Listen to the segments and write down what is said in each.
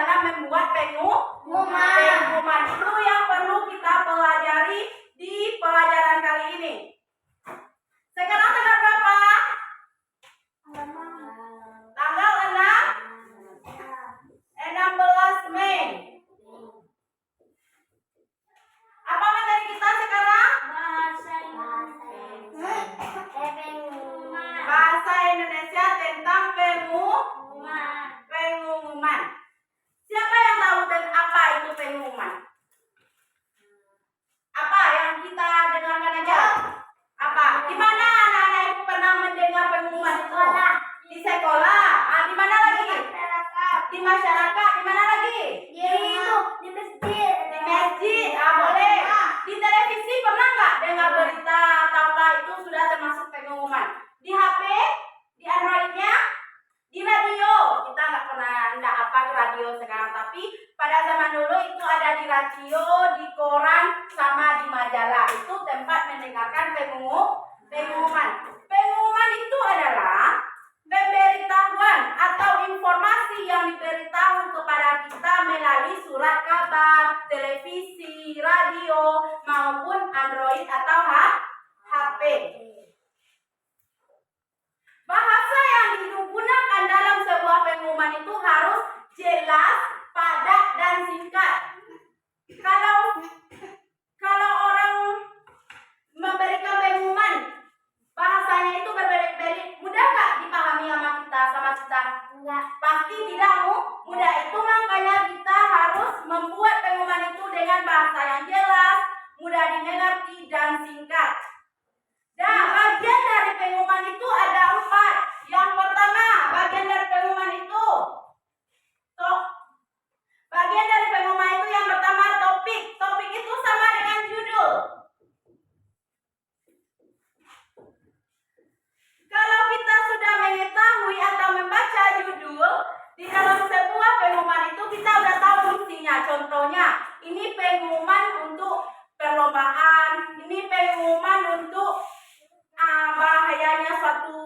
dalam membuat pengumuman. Itu yang perlu kita pelajari di pelajaran kali ini. Sekarang tanggal berapa? Tanggal 16 Mei. Apa materi kita sekarang? Bahasa Indonesia tentang pengumuman. Siapa yang tahu apa itu pengumuman? Apa yang kita dengarkan aja? Apa? Di mana anak-anak ibu pernah mendengar pengumuman itu? Di sekolah. Di mana lagi? Di masyarakat. Di mana lagi? Di masjid. Di masjid. Boleh. Di televisi pernah nggak dengar berita atau apa? Itu sudah termasuk pengumuman. Di HP, di Androidnya, di radio. Kita nggak apa radio sekarang, tapi pada zaman dulu itu ada di radio, di koran, sama di majalah. Itu tempat mendengarkan pengumuman. Pengumuman itu adalah pemberitahuan atau informasi yang diberitahu kepada kita melalui surat kabar, televisi, radio, maupun Android atau HP. Bahasa yang digunakan dalam sebuah pengumuman itu harus jelas, padat, dan singkat. Kalau orang memberikan pengumuman, bahasanya itu berbeda-beda, mudah nggak dipahami sama kita? Enggak. Pasti tidak mudah. Itu makanya kita harus membuat pengumuman itu dengan bahasa yang jelas, mudah dimengerti, dan singkat. Dan bagian dari pengumuman itu ada 4. Yang pertama, bagian dari pengumuman itu yang pertama topik. Topik itu sama dengan judul. Kalau kita sudah mengetahui atau membaca judul di dalam sebuah pengumuman itu, kita sudah tahu isinya. Contohnya, ini pengumuman untuk perlombaan, ini pengumuman untuk bahayanya suatu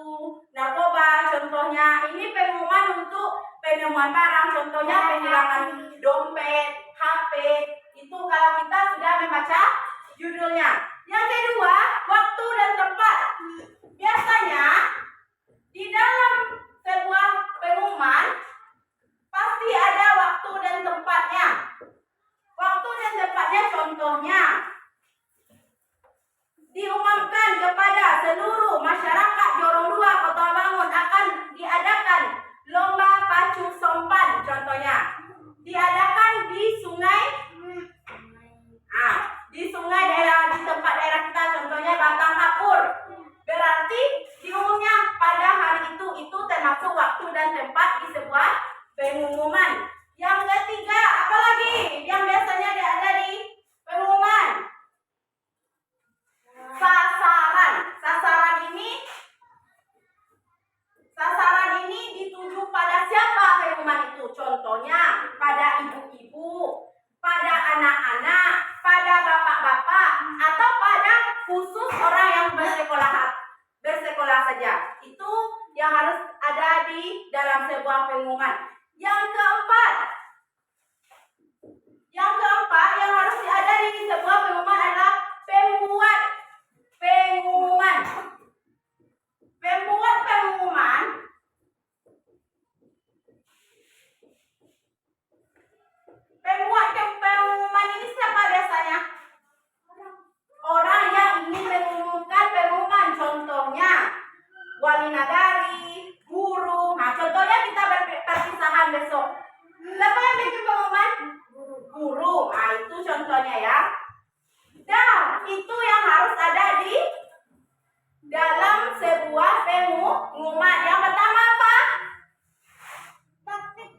narkoba, contohnya ini pengumuman untuk penemuan barang, contohnya penghilangan dompet, HP. Itu kalau kita sudah membaca judulnya. Yang kedua, waktu dan tempat. Biasanya di dalam sebuah pengumuman pasti ada waktu dan tempatnya. Waktu dan tempatnya contohnya diumumkan kepada seluruh masyarakat Jorong 2 Kota Bangun akan diadakan lomba pacu sompan, contohnya diadakan di sungai daerah, di tempat daerah kita, contohnya Batang Hapur. Berarti diumumnya pada hari itu termasuk waktu dan tempat di sebuah pengumuman. Yang ketiga, apalagi yang biasanya ada di pengumuman? Sasaran ini dituju pada siapa pengumuman itu? Contohnya pada ibu-ibu, pada anak-anak, pada bapak-bapak, atau pada khusus orang yang bersekolah saja. Itu yang harus ada di dalam sebuah pengumuman. Yang keempat yang harus ada di sebuah pengumuman adalah pembuat pengumuman. Pembuat pengumuman ini siapa biasanya? Orang yang ingin mengumumkan pengumuman, contohnya wali nagari, guru. Nah, contohnya kita perpisahan besok. Siapa yang bikin pengumuman? Guru. Nah, itu contohnya ya. Dan itu yang harus ada di dalam sebuah pengumuman. Yang pertama apa?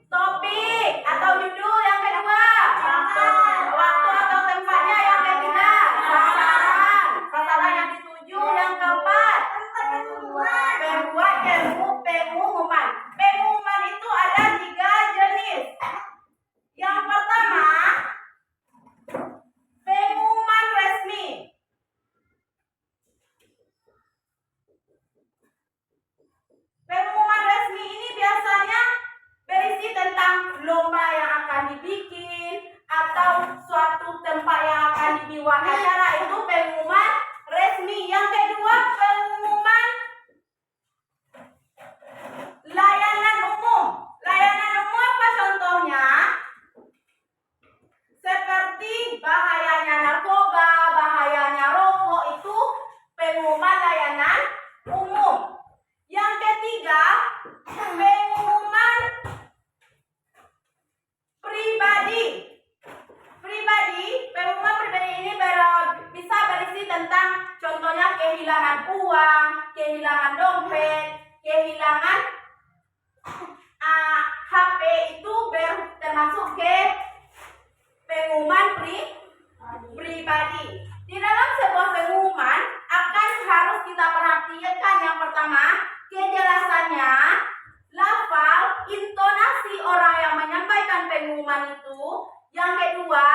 Topik atau judul. Yang kedua, waktu atau tempatnya. Yang ketiga, sasaran yang dituju. Yang keempat, membuat pengumuman. Pengumuman itu ada 3 jenis. Yang pertama, pengumuman resmi. Pengumuman resmi ini biasanya berisi tentang lomba yang akan peristiwa acara itu pengumuman resmi. Yang kedua, pengumuman layanan umum. Layanan umum apa contohnya? Seperti bahayanya narkoba, bahayanya rokok, itu pengumuman layanan umum. Yang ketiga, pengumuman pribadi. Pengumuman pribadi ini bisa berisi tentang contohnya kehilangan uang, kehilangan dompet, kehilangan HP, itu termasuk ke pengumuman pribadi. Di dalam sebuah pengumuman akan harus kita perhatikan yang pertama, kejelasannya, lafal, intonasi orang yang menyampaikan pengumuman itu. Yang kedua,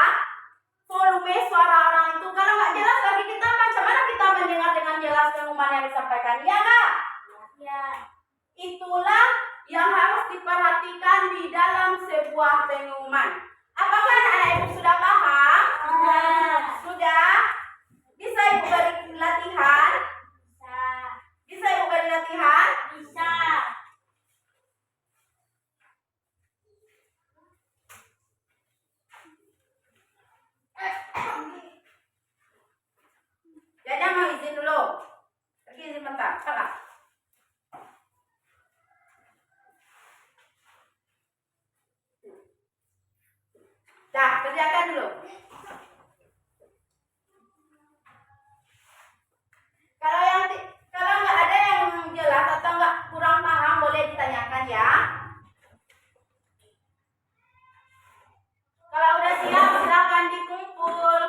volume suara orang itu. Kalau nggak jelas bagi kita, macam mana kita mendengar dengan jelas pengumuman yang disampaikan? Iya nggak? Ya. Itulah yang harus diperhatikan di dalam sebuah pengumuman. Apakah anak-anak ibu sudah paham? Sudah? Bisa ibu beri latihan? Bisa ibu beri latihan? Bisa. Jadi mau izin dulu. Pergi izin bentar. Salah. Dah, kerjakan dulu. Kalau nggak ada yang jelas atau nggak kurang paham, boleh ditanyakan ya. Kalau udah siap, silakan dikumpul.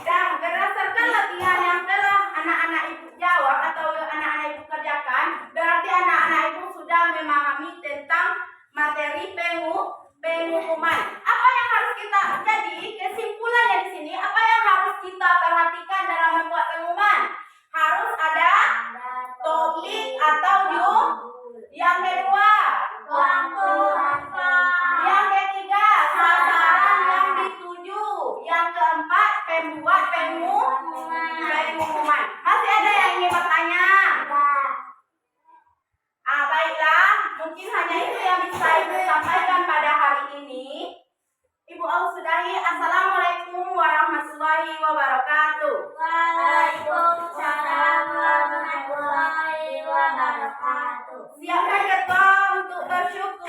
Dan berdasarkan latihan yang telah anak-anak ibu jawab atau anak-anak ibu kerjakan, berarti anak-anak ibu sudah memahami tentang materi pengumuman. Apa yang harus kita, jadi kesimpulannya di sini, apa yang harus kita perhatikan dalam membuat pengumuman? Harus ada topik atau judul. Yang kedua, Waktu. yang ketiga, sasaran yang dituju. Yang keempat, pembuat pengumuman. Masih ada yang ingin bertanya? Baiklah, mungkin hanya itu yang bisa ibu sampaikan pada hari ini. Ibu Au sudahi. Assalamualaikum warahmatullahi wabarakatuh. Waalaikumsalam warahmatullahi wabarakatuh. Siapkan ketua untuk bersyukur.